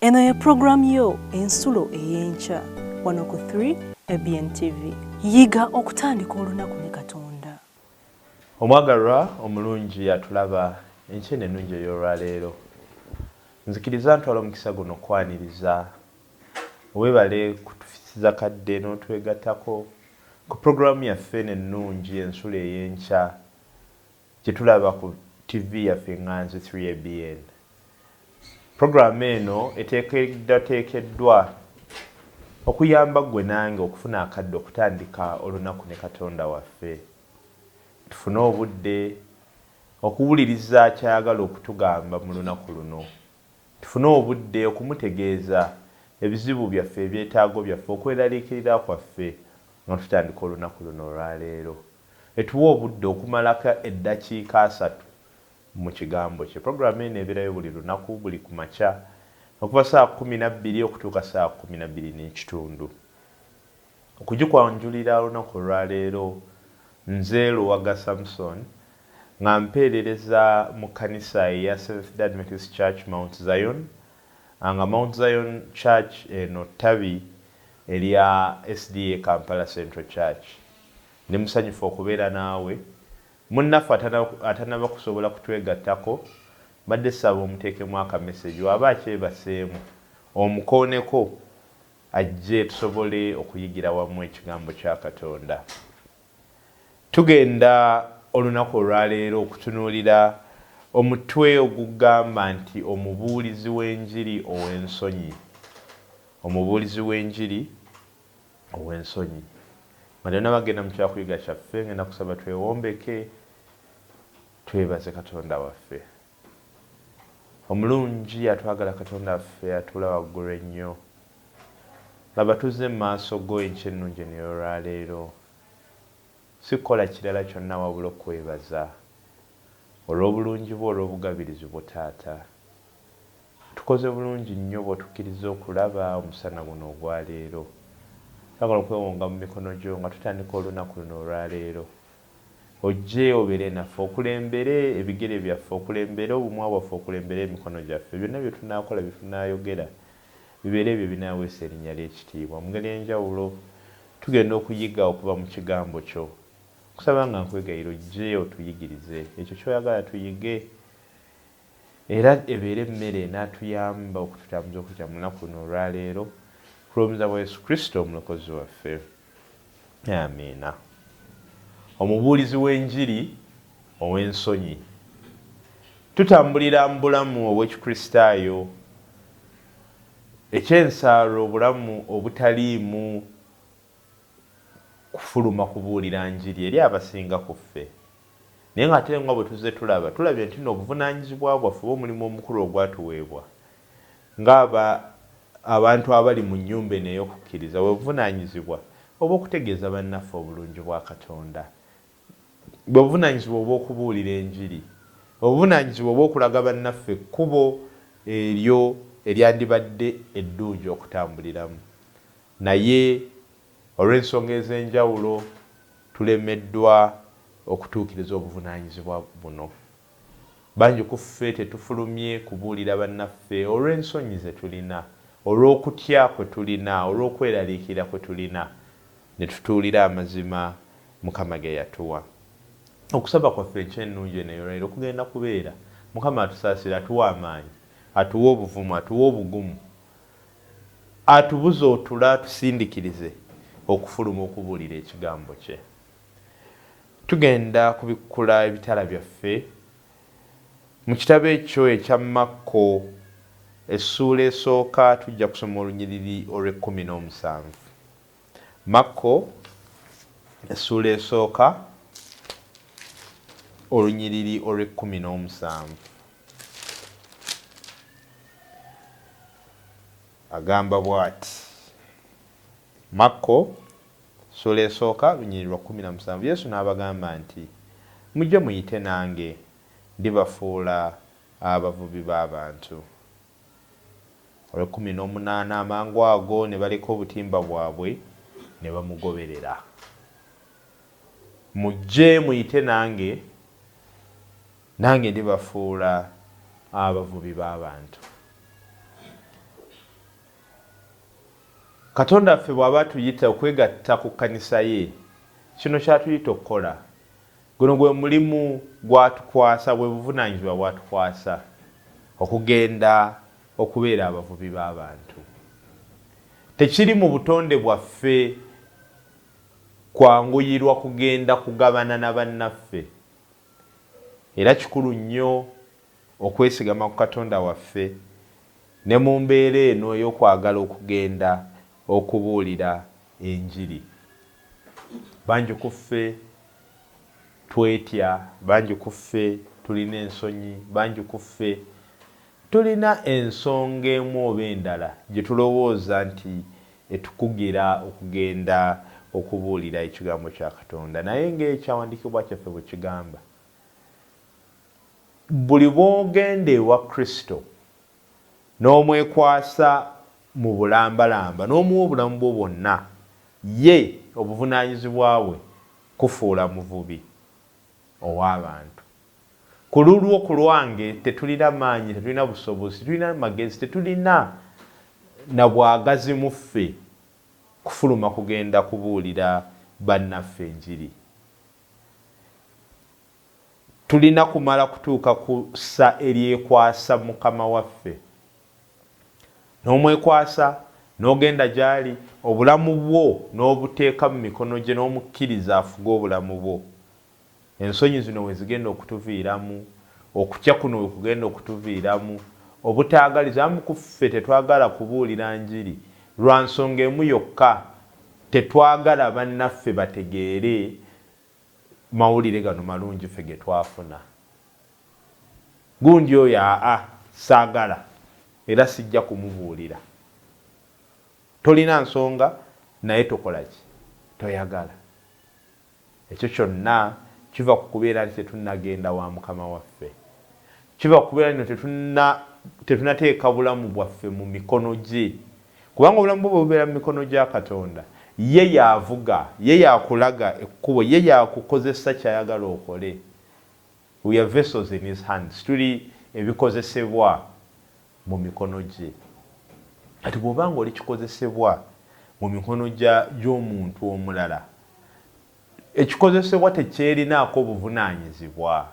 Eno ye program yo ensulo ey'enkya wano ku 3 ABN TV. Yiga okutandika olunaku ne Katonda. Omwagalwa omulungi atulaba enkya ennungi ey'olwaleero. Nzikiriza ntwala omukisa guno okwaniriza weebale kutufisiza kadde n'otwegattako ku programu yaffe ennungi ensulo ey'enkya gye tulaba ku TV yaffe Nganzi 3 ABN. Programu eno eteekeddwa okuyamba gwe nange okufuna akadde okutandika olunaku ne Katonda waffe. Tufune obudde okuwuliriza kyayagala okutugamba mu lunaku luno. Tufune obudde okumutegeeza ebizibu byaffe ebyetaago byaffe okweraliikirira kwaffe nga tutandika olunaku luno olwaleero. Etuwa obudde okumalako eddakiika 3 mu kigambo kye. Programu eno ebeerayo buli lunaku buli ku makya okuva saa 12 okutuuka saa 12 n'ekitundu. Okugikwanjulira olunaku olwaleero nze Luwaga Samson nga mpeerereza mu kkanisa eya Seventh-day Adventist Church Mount Zion, nga Mount Zion Church eno ttabi erya SDA Kampala Central Church. Ndi musanyufu okubeera naawe. Munnaffe atanaba kusobola kutwegattako badde ssaba omuteekemu akameseji waba akyebaseemu omukooneko ajje tusobole okuyigira wamu ekigambo kya Katonda. Tugenda olunaku olwaleero okutunuulira omutwe ogugamba nti omubuulizi w'enjiri ow'ensonyi. Omubuulizi w'enjiri ow'ensonyi. Nga bagenda mu kyakuyiga kyaffe ngenda kusaba twewombeke twebaze Katonda waffe. Omulungi atwagala Katonda waffe atuula waggulu ennyo. Laba tuzze mu maaso go enkya ennungi ey'olwaleero. Si kukola kirala kyonna wabula okwebaza olw'obulungi bwo olw'obugabirizi bwo Taata. Tukoze bulungi nnyo bw'otukkiriza okulaba omusana guno ogwaleero. Twagala okwewonga mu mikono gyo nga tutandika olunaku luno olwaleero. Ojje obeere naffe, okulembere ebigere byaffe, okulembere obumwa bwaffe, okulembere emikono gyaffe. Byonna bye tunaakola bye tunaayogera bibeere ebyo binaaweesa erinnya ly'ekitiibwa. Mu ngeri enjawulo tugenda okuyiga okuva mu kigambo kyo. Kusaba nga nkwegayira ojje otuyigirize ekyo ky'oyagala tuyige, era ebeere emmere n'atuyamba okututambuza okutya mu lunaku luno olwaleero ku lw'omuza bwa Yesu Kristo omulokozi waffe. Amiina. Omubuulizi w'enjiri ow'ensonyi. Tutambulira mu bulamu obw'Ekikristaayo eky'ensaalo, obulamu obutaliimu kufuluma kubuulira njiri eri abasinga ku ffe. Naye ng'ate nga bwe tuzze tulabye nti n'obuvunaanyizibwa bwaffe bw'omulimu omukulu ogwatuweebwa abantu abali mu nnyumba eno ey'okukkiriza bwe buvunaanyizibwa obw'okutegeeza bannaffe obulungi bwa Katonda, bwe buvunaanyizibwa obw'okubuulira enjiri, obuvunaanyizibwa obw'okulaga bannaffe ekkubo eryo eryandibadde eddungi okutambuliramu. Naye olw'ensonga ez'enjawulo tulemeddwa okutuukiriza obuvunaanyizibwa buno. Bangi ku ffe tetufulumye kubuulira bannaffe olw'ensonyi ze tulina, olw'okutya kwe tulina, olw'okweraliikira kwe tulina, ne tutuulira amazima Mukama ge yatuwa. Okusaba kwaffe enkya ennungi eno okugenda kubeera Mukama atusaasira, atuwa amaanyi, atuwa obuvumu, atuwa obugumu, atubuze otula atusindiikirize okufuluma okubuulira ekigambo kye. Tugenda kubikkula ebitala byaffe mu kitabo ekyo ekya Makko essuula esooka tujja kusoma olunyiriri olw'17. Makko essuula esooka olunyiriri olw'17. Agamba bw'ati. Makko essuula esooka olunyiriri lwa 17. Yesu n'abagamba nti, mujje muyite nange ndibafuula abavubi b'abantu. Olw'18 amangu ago ne baleka obutimba bwabwe ne bamugoberera. Mujje muyite nange ndibafuula abavubi b'abantu. Katonda ffe bw'aba tuyita okwegatta ku kkanisa ye, kino kyatuyita okukola. Guno gwe mulimu gwatukwasa, bwe buvunaanyizibwa bwatukwasa, okugenda okubeera abavubi b'abantu. Tekiri mu butonde bwaffe kwanguyirwa kugenda kugabana na bannaffe. Era kikulu nnyo okwesigama ku Katonda waffe ne mu mbeera eno ey'okwagala okugenda okubuulira enjiri. Bangi ku ffe twetya, bangi ku ffe tulina ensonyi, bangi ku ffe tulina ensonga emu oba endala gye tulowooza nti etukugira okugenda okubuulira ekigambo kya Katonda. Naye ng'ekyawandiikibwa kyaffe bwe kigamba, buli bw'ogenda ewa Kristo n'omwekwasa mu bulambalamba n'omuwa obulamu bwo bwonna, ye obuvunaanyizibwa bwe kufuula muvubi ow'abantu. Ku lulwo ku lwange tetulina maanyi, tetulina busobozi, tetulina magezi, tetulina na bwagazi mu ffe kufuluma kugenda kubuulira bannaffe enjiri. Tulina kumala kutuuka ku ssa eryekwasa Mukama waffe, n'omwekwasa n'ogenda gy'ali, obulamu bwo n'obuteeka mu mikono gye n'omukkiriza afuge obulamu bwo. Ensonyi zino we zigenda okutuviiramu, okutya kuno we kugenda okutuviiramu, obutaagaliza. Abamu ku ffe tetwagala kubuulira njiri lwa nsonga emu yokka, tetwagala bannaffe bategeere mawulire gano malungi ffe ge twafuna. Gundi oyo saagala era sijja kumubuulira. Tolina nsonga naye tokola ki? Toyagala. Ekyo kyonna kiva ku kubeera nti tetunnagenda wa Mukama waffe. Kiva ku kubeera nti tetunateeka bulamu bwaffe mu mikono gye. Kubanga obulamu bwo bubeera mu mikono gya Katonda, ye y'avuga, ye y'akulaga ekkubo, ye y'akukozesa ky'ayagala okole. We are vessels in his hands. Tuli ebikozesebwa mu mikono gye. Ati bw'obanga oli kikozesebwa mu mikono gy'omuntu omulala, ekikozesebwa tekyerinaako buvunaanyizibwa.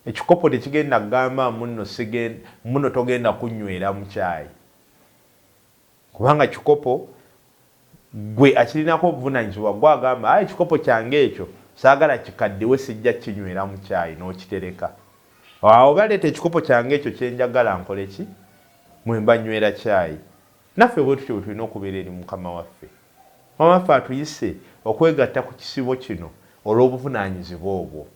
Ekikopo tekigenda kugamba muno togenda kunywera mu kyayi, kubanga kikopo gwe akirinako obuvunaanyizibwa gwagamba ekikopo kyange ekyo saagala kikaddiwe, sijja kinywera mu kyayi, n'okitereka. Awo baleeta ekikopo kyange ekyo kyenjagala nkole ki? Mwemba nywera kyayi. Naffe bwe tutyo bwe tulina okubeera eri Mukama waffe. Mukama waffe atuyise okwegatta ku kisibo kino olw'obuvunaanyizibwa obwo.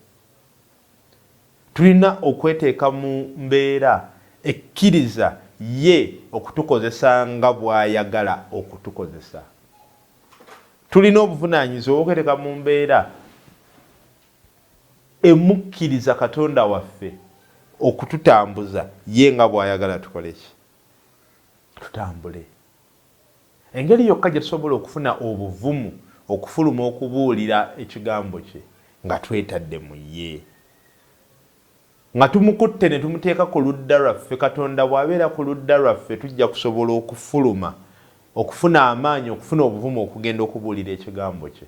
Tulina okweteeka mu mbeera ekkiriza ye okutukozesa nga bw'ayagala okutukozesa. Tulina obuvunaanyizibwa okweteeka mu mbeera emukkiriza Katonda waffe okututambuza ye nga bw'ayagala tukole ki? Tutambule. Engeri yokka gye tusobola okufuna obuvumu okufuluma okubuulira ekigambo kye nga twetadde mu ye, nga tumukutte ne tumuteeka ku ludda lwaffe. Katonda bw'abeera ku ludda lwaffe tujja kusobola okufuluma, okufuna amaanyi, okufuna obuvumu okugenda okubuulira ekigambo kye.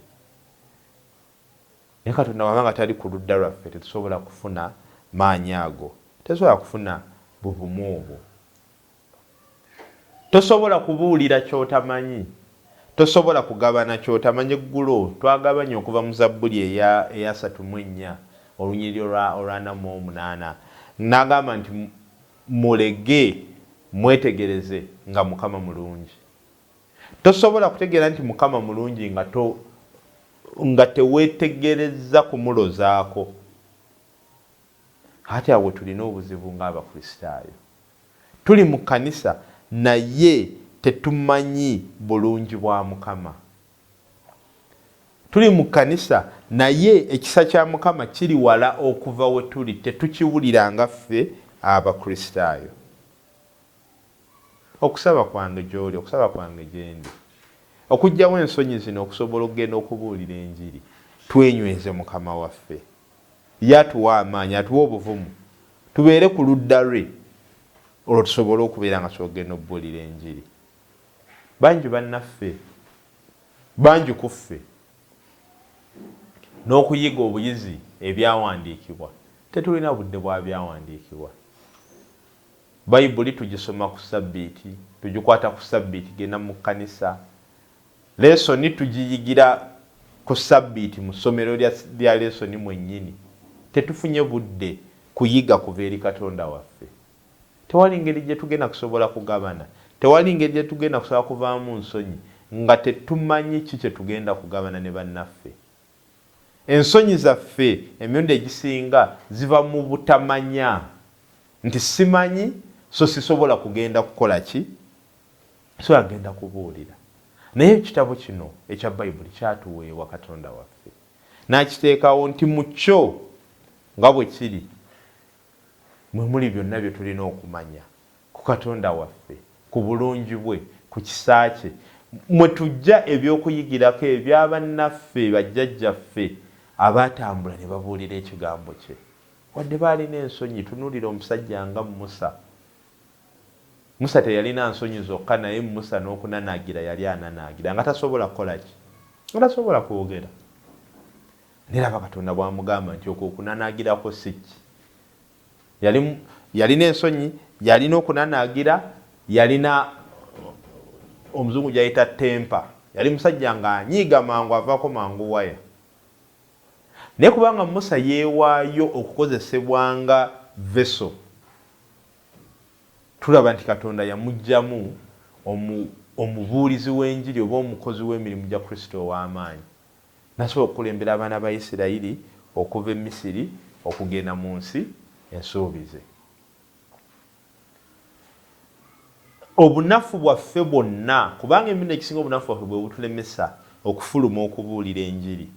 Naye Katonda bw'abanga tali ku ludda lwaffe tetusobola kufuna maanyi ago, tetusobola kufuna buvumu obwo. Tosobola kubuulira ky'otamanyi, tosobola kugabana ky'otamanyi. Eggulo twagabanya okuva mu Zabbuli eya 34 olunyiriri olwa 48, n'agamba nti mulege mwetegereze nga Mukama mulungi. Tosobola kutegeera nti Mukama mulungi nga teweetegereza kumulozaako. Ate awo tulina obuzibu ng'Abakristaayo. Tuli mu kkanisa naye tetumanyi bulungi bwa Mukama. Tuli mu kkanisa naye ekisa kya Mukama kiri wala okuva we tuli, tetukiwulira nga ffe Abakristaayo. Okusaba kwange gy'oli, okusaba kwange gye ndi, okuggyawo ensonyi zino okusobola okugenda okubuulira enjiri, twenyweze Mukama waffe. Yatuwa amaanyi, atuwa obuvumu, tubeere ku ludda lwe olwo tusobole okubeera nga twogenda okubuulira enjiri. bangi bannaffe bangi kuffe n'okuyiga obuyizi ebyawandiikibwa tetulina budde bwa byawandiikibwa. Bayibuli tugisoma ku sabbiiti, tugikwata ku sabbiiti, genda mu kkanisa. Lesoni tugiyigira ku sabbiiti mu ssomero lya lesoni mwennyini. Tetufunye budde kuyiga kuva eri Katonda waffe. Tewali ngeri gye tugenda kusobola kugabana, tewali ngeri gye tugenda kusobola kuvaamu nsonyi nga tetumanyi ki kye tugenda kugabana ne bannaffe. Ensonyi zaffe emirundi egisinga ziva mu butamanya, nti simanyi so sisobola kugenda kukola ki, so agenda kubuulira. Naye ekitabo kino ekya Bayibuli kyatuweebwa Katonda waffe, n'akiteekawo nti mu kyo nga bwe kiri mwe muli byonna bye tulina okumanya ku Katonda waffe, ku bulungi bwe, ku kisa kye, mwe tujja eby'okuyigirako ebyabannaffe bajjajjaffe abaatambula ne babuulira ekigambo kye. Wadde baalina ensonyi, tunuulira omusajja nga Musa. Musa teyalina nsonyi zokka, naye Musa n'okunanaagira yali ananaagira nga tasobola kukola ki, nga tasobola kwogera. Neraba Katonda bw'amugamba nti okwo okunanaagirako si ki. Yalina ensonyi, yalina okunanaagira, yalina omuzungu gy'ayita tempa. Yali musajja nga anyiiga mangu, avaako mangu waya. Naye kubanga Musa yeewaayo okukozesebwa nga veso, tulaba nti Katonda yamuggyamu omubuulizi w'enjiri oba omukozi w'emirimu gya Kristo ow'amaanyi. Nasobola okukulembera abaana ba Isirayiri okuva e Misiri okugenda mu nsi ensuubize. Obunafu bwaffe bwonna, kubanga emirundi egisinga obunafu bwaffe bwe butulemesa okufuluma okubuulira enjiri.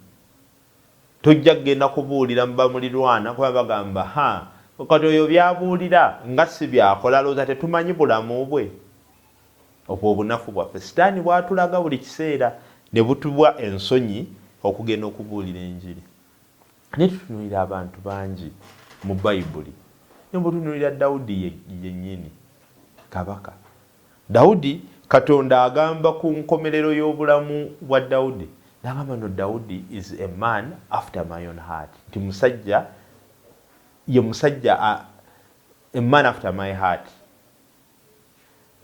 Tojja kugenda kubuulira mu bamulirwana kuba bagamba kati oyo byabuulira nga si byakola, looza tetumanyi bulamu bwe. Obwo obunafu bwaffe Sitaani bwatulaga buli kiseera ne butubwa ensonyi okugenda okubuulira enjiri. Naye tutunuulira abantu bangi mu Bayibuli, ne butunuulira Dawudi yennyini kabaka. Dawudi, Katonda agamba ku nkomerero y'obulamu bwa Dawudi, n'agamba no Dawudi is a man after my own heart, nti musajja ye musajja a man after my heart.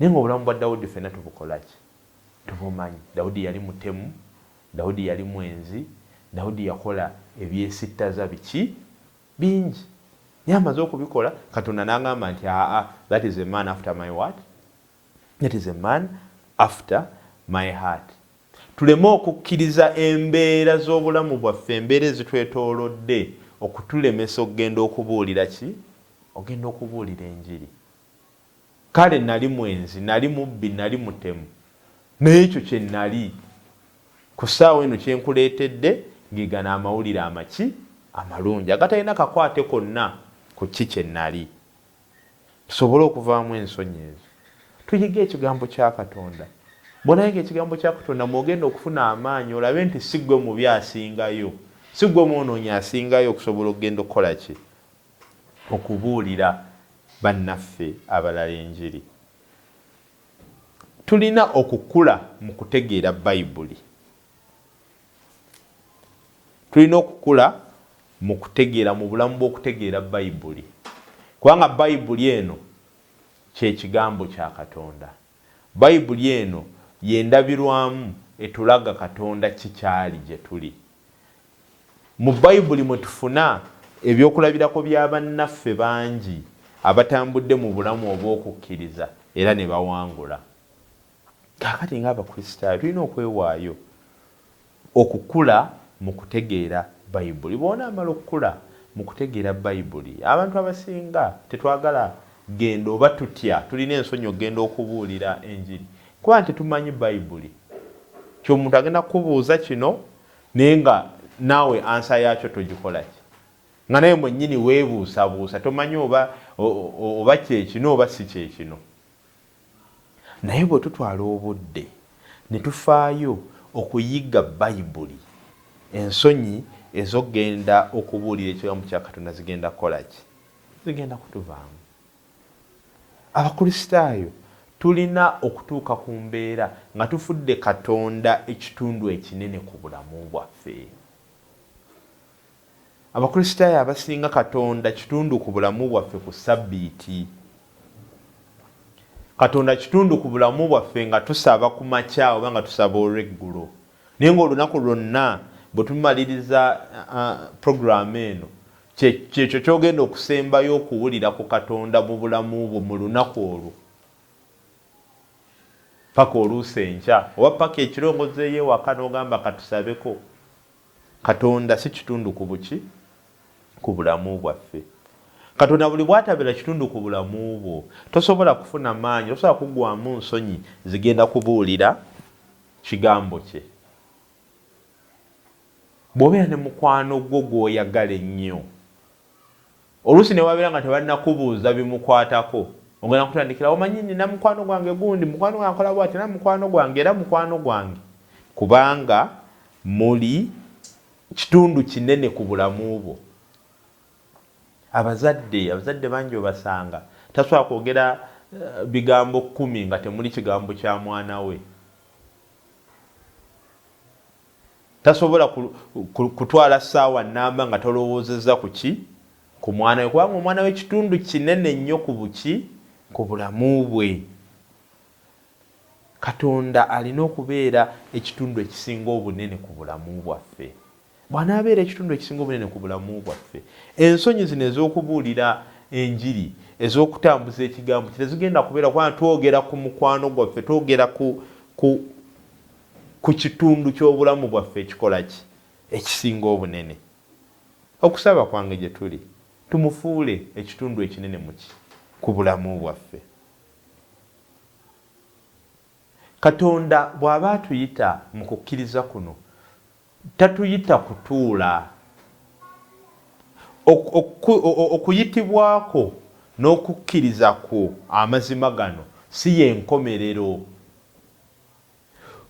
Naye ng'obulamu bwa Dawudi ffenna tubukola ki? Tubumanyi. Dawudi yali mutemu, Dawudi yali mwenzi, Dawudi yakola ebyesittaza biki bingi. Naye amaze okubikola, Katonda n'agamba nti that is a man after my what? That is a man after my heart. Tuleme okukkiriza embeera z'obulamu bwaffe, embeera ezitwetoolodde okutulemesa okugenda okubuulira ki? Ogenda okubuulira enjiri. Kale nali mwenzi, nali mubbi, nali mutemu, naye ekyo kye nali ku ssaawa eno kye nkuleetedde ngigana amawulire amaki amalungi agatalina kakwate konna ku ki kye nali. Tusobole okuvaamu ensonyi ezo, tuyige ekigambo kya Katonda. Bw'onayiga ekigambo kya Katonda mwogenda okufuna amaanyi, olabe nti si ggwe mubi asingayo, si ggwe mwonoonyi asingayo okusobola okugenda okukola ki? Okubuulira bannaffe abalala enjiri. Tulina okukula mu kutegeera Bayibuli. Tulina okukula mu kutegeera, mu bulamu bw'okutegeera Bayibuli. Kubanga Bayibuli eno kye kigambo kya Katonda. Bayibuli eno yendabirwamu etulaga Katonda kikyali gye tuli. Mu Bayibuli mwe tufuna ebyokulabirako bya bannaffe bangi abatambudde mu bulamu obw'okukkiriza era ne bawangula. Kaakati ng'Abakristaayo tulina okwewaayo okukula mu kutegeera Bayibuli. Bw'onaamala okukula mu kutegeera Bayibuli, abantu abasinga tetwagala genda oba tutya, tulina ensonyi okugenda okubuulira enjiri kuba tetumanyi Bayibuli. Ky'omuntu agenda kukubuuza kino naye nga naawe ansa yaakyo togikola ki, nga naye mwennyini weebuusabuusa, tomanyi oba kyekino oba si kyekino. Naye bwe tutwala obudde ne tufaayo okuyiga Bayibuli, ensonyi ez'okugenda okubuulira ekigambo kya Katonda zigenda kukola ki? Zigenda kutuvaamu. Abakristaayo tulina okutuuka ku mbeera nga tufudde Katonda ekitundu ekinene ku bulamu bwaffe. Abakristaayo abasinga Katonda kitundu ku bulamu bwaffe ku Ssabbiiti. Katonda kitundu ku bulamu bwaffe nga tusaba ku makya oba nga tusaba olw'eggulo. Naye ng'olunaku lwonna bwe tumaliriza puroguramu eno kyekyo kyogenda okusembayo okuwulira ku Katonda mu bulamu bwo mu lunaku olwo. Paka oluusi enkya oba paka ekirongozeeyo ewaka n'ogamba katusabeko. Katonda si kitundu ku buki ku bulamu bwaffe. Katonda buli bw'atabeera kitundu ku bulamu bwo tosobola kufuna maanyi, tosobola kuggwamu nsonyi zigenda kubuulira kigambo kye. Bw'obeera ne mukwano gwo gw'oyagala ennyo, oluusi ne wabeera nga tebannakubuuza bimukwatako, ogenda kutandikira omanyi nina mukwano gwange gundi, mukwano gwange akola bw'ati, era mukwano gwange era mukwano gwange, kubanga muli kitundu kinene ku bulamu bwo. Abazadde bangi obasanga tasobola kwogera bigambo 10 nga temuli kigambo kya mwana we. Tasobola kutwala ssaawa nnamba nga tolowoozezza ku ki? Ku mwana we, kubanga omwana we kitundu kinene nnyo ku buki? Ku bulamu bwe. Katonda alina okubeera ekitundu ekisinga obunene ku bulamu bwaffe. Bw'anaabeera ekitundu ekisinga obunene ku bulamu bwaffe, ensonyi zino ez'okubuulira enjiri, ez'okutambuza ekigambo tezigenda kubeera, kubanga twogera ku mukwano gwaffe, twogera ku kitundu ky'obulamu bwaffe ekikola ki? Ekisinga obunene. Okusaba kwange gye tuli, tumufuule ekitundu ekinene ku bulamu bwaffe. Katonda bw'aba atuyita mu kukkiriza kuno, tatuyita kutuula. Okuyitibwako n'okukkiriza kwo amazima gano si y'enkomerero.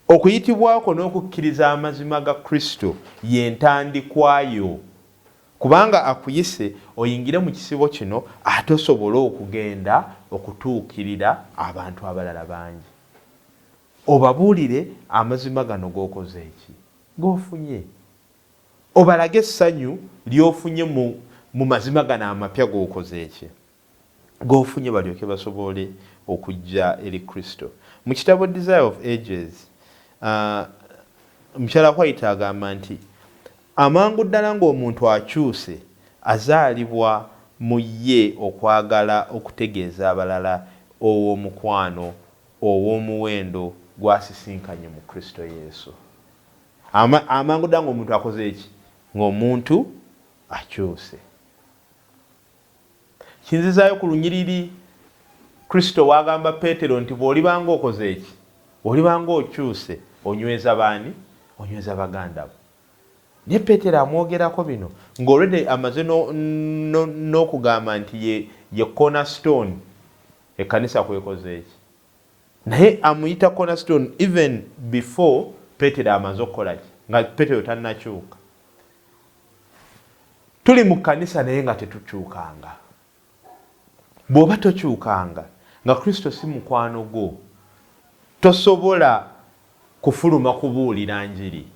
Okuyitibwako n'okukkiriza amazima ga Kristo y'entandikwayo. Kubanga akuyise oyingire mu kisibo kino ate osobole okugenda okutuukirira abantu abalala bangi. Obabuulire amazima gano g'okoze eki? G'ofunye. Obalage essanyu ly'ofunye mu mazima gano amapya g'okoze eki? G'ofunye balyoke basobole okujja eri Kristo. Mu kitabo Desire of Ages, mukyala White agamba nti amangu ddala ng'omuntu akyuse azaalibwa mu ye okwagala okutegeeza abalala ow'omukwano ow'omuwendo gw'asisinkanye mu Kristo Yesu. Amangu ddala ng'omuntu akoze eki? Ng'omuntu akyuse. Kinzizaayo ku lunyiriri Kristo wagamba Peetero nti bw'olibanga okoze eki? Olibanga okyuse onyweza baani? Onyweza baganda bo. Naye Peetero amwogerako bino ng'olwedde amaze n'okugamba nti ye cornerstone ekkanisa kwekoze eki. Naye amuyita cornerstone even before Peetero amaze okukola ki? Nga Peetero tannakyuka. Tuli mu kkanisa naye nga tetukyukanga. Bw'oba tokyukanga nga Kristo si mukwano gwo, tosobola kufuluma kubuulira njiri.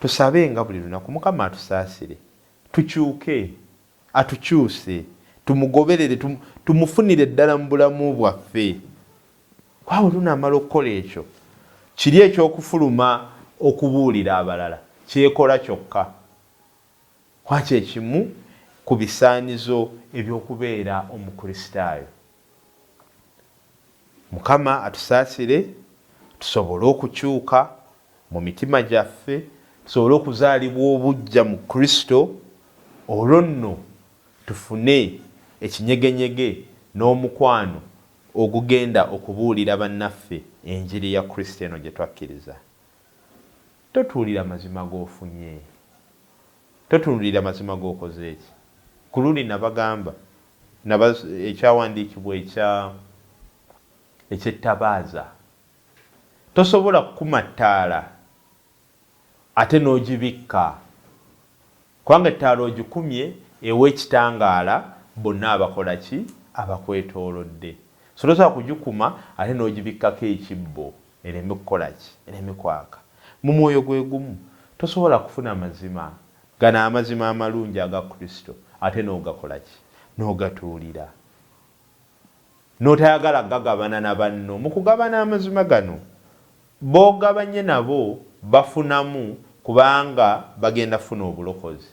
Tusabenga buli lunaku Mukama atusaasire, tukyuke, atukyuse, tumugoberere, tumufunire ddala mu bulamu bwaffe. Waawe tunaamala okukola ekyo, kiri eky'okufuluma okubuulira abalala kyekola kyokka. Kwaki ekimu ku bisaanizo eby'okubeera omukristaayo. Mukama atusaasire tusobole okukyuka mu mitima gyaffe, tusobole okuzaalibwa obujja mu Kristo, olwo nno tufune ekinyegenyege n'omukwano ogugenda okubuulira bannaffe enjiri ya Kristo eno gye twakkiriza. Totuulira mazima g'ofunye, totuulira mazima g'okoze eki. Ku luli nabagamba ekyawandiikibwa ekyettabaaza, tosobola kukuma ttaala ate n'ogibikka, kubanga ettaala ogikumye ew'ekitangaala bonna abakola ki? Abakwetoolodde. so tosobola kugikuma ate n'ogibikkako ekibbo ereme kukola ki ereme kwaka mu mwoyo gwe gumu tosobola kufuna amazima gano amazima amalungi aga Kristo ate n'ogakola ki n'ogatuulira n'otayagala gagabana na banno mu kugabana amazima gano boogabanye nabo bafunamu kubanga bagenda funa obulokozi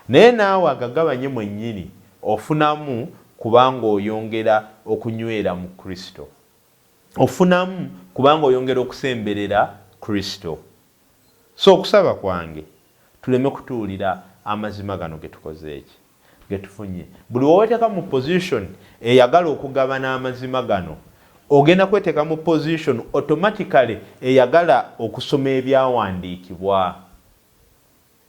naye naawe agagabanye mwennyini ofunamu kubanga oyongera okunywera mu Kristo ofunamu kubanga oyongera okusemberera Kristo. So okusaba kwange tuleme kutuulira amazima gano getukoze eki getufunye buli woweteeka mu position eyagala okugabana amazima gano ogenda kweteeka mu position automatically eyagala okusoma ebyawandiikibwa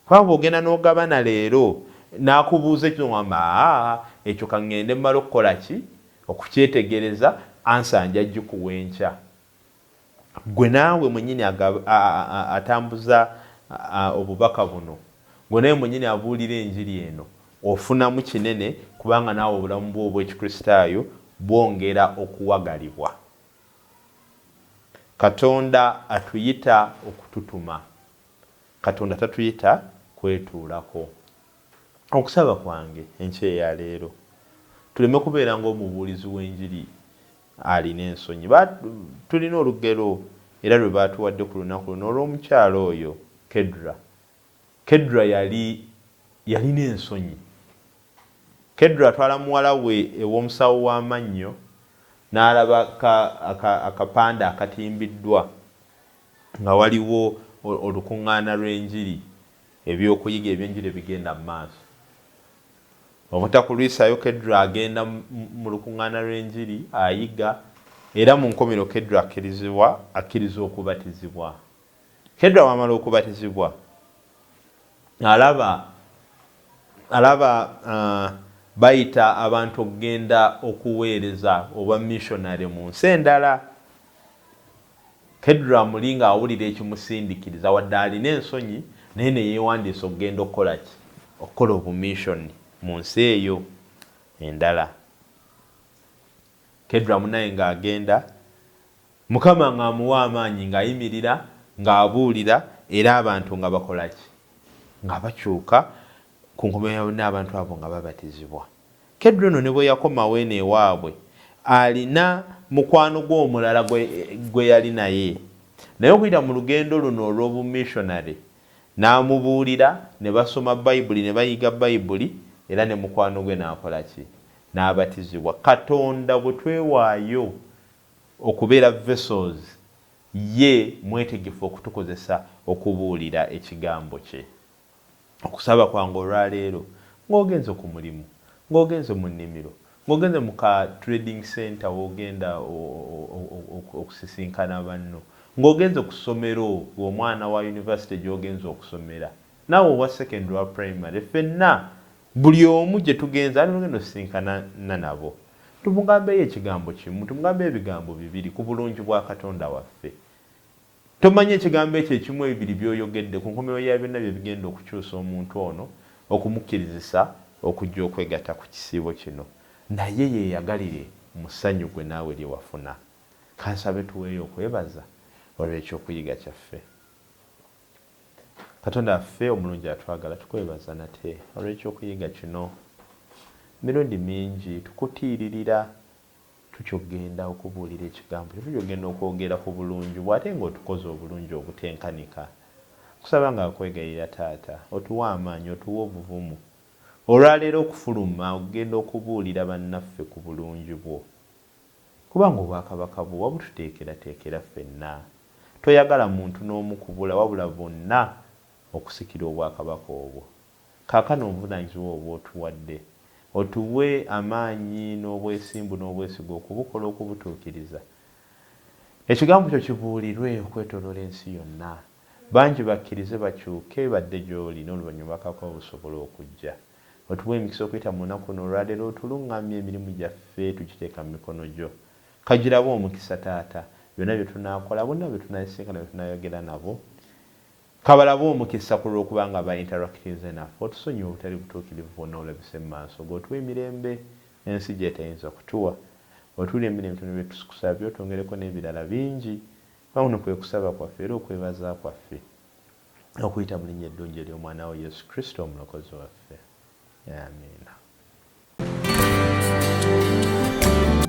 kwaba ogenda n'ogabana leero n'akubuuza ekigamba ekyo kaŋŋende mmala okukola ki okukyetegereza ansanja gikuwa enkya gwe naawe mwennyini atambuza obubaka buno gwe nawe mwennyini abuulira enjiri eno ofunamu kinene kubanga naawe obulamu bwo obw'ekikristaayo bwongera okuwagalibwa. Katonda atuyita okututuma, Katonda tatuyita kwetuulako. Okusaba kwange enkya ya leero tuleme kubeera ng'omubuulizi w'enjiri alina ensonyi. Tulina olugero era lwe baatuwadde ku lunaku luno olw'omukyalo oyo Kedra yalina ensonyi. Kedra atwala muwala we ew'omusawo w'amannyo n'alaba akapande akatimbiddwa nga waliwo olukuŋŋaana lw'enjiri ebyokuyiga eby'enjiri bigenda mu maaso. Obutakulwisayo Kedra agenda mu lukuŋŋaana lw'enjiri ayiga era mu nkomero Kedra akkiriza okubatizibwa. Kedra wamala okubatizibwa alaba bayita abantu okugenda okuweereza oba missionary mu nsi endala. Kedra muli nga awulira ekimusindiikiriza wadde alina ensonyi naye ne yeewandiisa okugenda okukola ki okukola obumishoni mu nsi eyo endala. Kedra munaye ng'agenda Mukama ng'amuwa amaanyi ng'ayimirira ng'abuulira era abantu nga bakola ki nga bakyuka ku nkomerero n'abantu abo nga babatizibwa. Kedra ono ne bwe yakomawo eno ewaabwe alina mukwano gw'omulala gwe yali naye naye okuyita mu lugendo luno olw'obumishonary n'amubuulira ne basoma Bayibuli ne bayiga Bayibuli era ne mukwano gwe n'akola ki n'abatizibwa. Katonda bwe twewaayo okubeera vessels ye mwetegefu okutukozesa okubuulira ekigambo kye. Okusaba kwange olwaleero ng'ogenze ku mulimu ng'ogenze mu nnimiro ng'ogenze mu ka trading center w'ogenda okusisinkana banno ng'ogenze ku ssomero omwana wa university gy'ogenze okusomera naawe owa secondary wa primary ffenna buli omu gye tugenza ali lugendo osisinkana nabo tumugambeyo ekigambo kimu tumugambeyo ebigambo bibiri ku bulungi bwa Katonda waffe. Tomanye ekigambo ekyo ekimu ebibiri by'oyogedde ku nkomerero ya byonna bye bigenda okukyusa omuntu ono okumukkirizisa okujja okwegatta ku kisiibo kino naye yeeyagalire mu ssanyu gwe naawe lye wafuna. Kansabe tuweeyo okwebaza olw'ekyokuyiga kyaffe. Katonda waffe omulungi atwagala tukwebaza nate olw'ekyokuyiga kino. Mirundi mingi tukutiiririra tukyogenda okubuulira ekigambo tukyogenda okwogera ku bulungi bw'ate ng'otukoze obulungi obutenkanika. Kusaba nga akwegayirira taata otuwa amaanyi otuwa obuvumu olwaleero okufuluma okugenda okubuulira bannaffe ku bulungi bwo kubanga obwakabaka bwo wabututeekerateekera ffenna. Toyagala muntu n'omu kubula wabula bonna okusikira obwakabaka obwo. Kaakano obuvunaanyizibwa obwo otuwadde otuwe amaanyi n'obwesimbu n'obwesiga okubukola okubutuukiriza. Ekigambo kyo kibuulirwe okwetooloola ensi yonna. Bangi bakkirize bakyuke badde gy'oli n'oluvannyuma bakako busobole okujja. Otuwe emikisa okuyita mu lunaku luno olwaleero otuluŋŋamye emirimu gyaffe tugiteeka mu mikono gyo. Kagirabe omukisa taata byonna bye tunaakola bonna bye tunaayisinkana bye tunaayogera nabo. Kabalabe omukisa ku lw'okubanga ba interactinze naffe otusonyiwe obutali butuukirivu bwonna olabise mu maaso g'otuwa emirembe ensi gy'etayinza kutuwa otuli emirimu mitono bye tukusabye otongereko n'ebirala bingi bawuno kwe kusaba kwaffe era okwebaza kwaffe okuyita mu linnya eddungi ery'omwana wo Yesu Kristo omulokozi waffe. Amiina.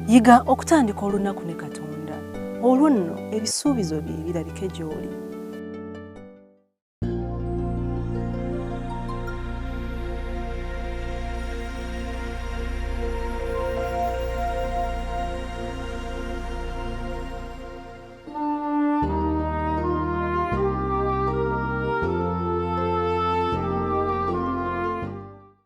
Yiga okutandika olunaku ne Katonda. Olwo nno ebisuubizo bye birabike gy'oli.